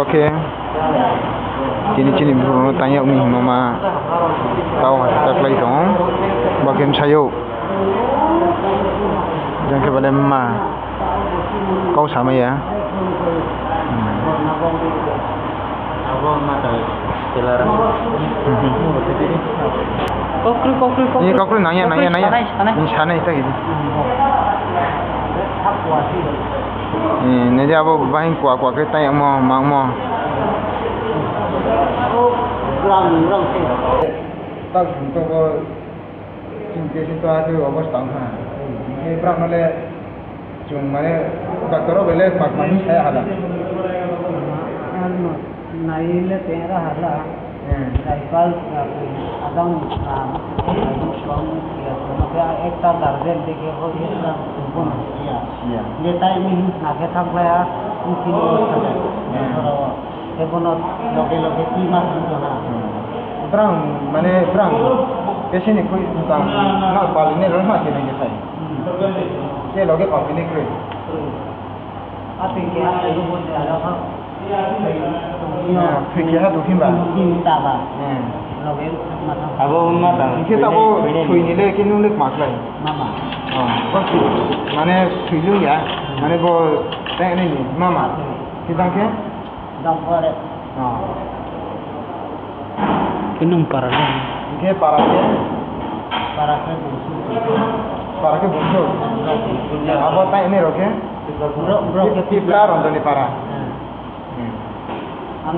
Oke. Kini tanya umi mama tahu tak lagi dong. Bagian sayo. Jangan kepada mama. Kau sama ya? Ini kau nanya. Ini sana itu gitu. Nanti apa bahin kuah kita yang mau tak untuk situasi অবস্থা হ্যাঁ এই প্রাণলে মানে ডাক্তার বলে পাকমানি saya hala naile tera hala saikal adam একটা গার্জেন দেখে হইছে কোন ইয়া যে টাইমে নাকে থাকলে কিনো অবস্থা যায় এবন লগে কি মাস দিতো না Perang, mana perang? Kesini kau tentang nak balik ni rumah kita ni saya. Saya lagi kau ini kau. Apa yang ada pun ada apa? Fikir tu kimba? Kimba ba. Lagi macam. Abo macam. Kita abo kau ini le kini le mak lagi. Mama. Pasti. Mana filung ya? Mana bo tanya ni mama. Kita ke? Dampar. Kinung paralan. Ke parake busuk. Apa tak ini roke? Bro ke tiplar untuk ni para.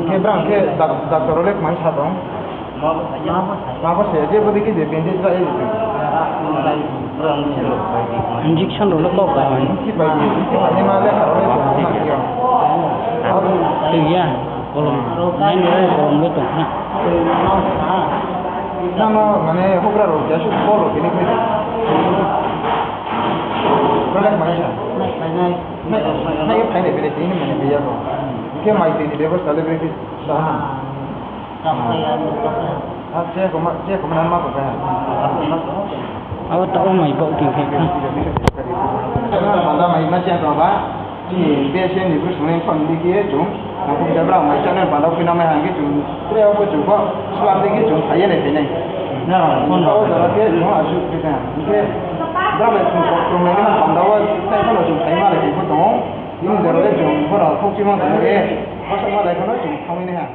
Ke berang ke doktor oleh mana satu? Apa sih? Dia bodi ke dia pendek saya itu. Injection oleh kau kan? Ini malah kalau itu nak Iya. Kalau main dia kalau betul nah. Nama mana hubra roh, jadi bolu ini kita. Produk mana? Naik beli ini mana biaya roh. Mungkin mai ini dia bos selebriti sana. Saya kemana mak apa? Awak tahu mai bau tinggi. Mana mai macam apa? Ini biasa ni bos mana pun dikira jom. Aku dah berang macam mana pada aku nama yang gitu. Saya aku cuba suam tinggi jom saya ni ni. Nah, kalau dah dia jom asuk kita. Mungkin berapa itu problem ni kan pada awal saya kalau jom saya malah ikut dong. Ini dah jom kalau aku cuma tu ni. Pasal malah kalau jom kami ni ha.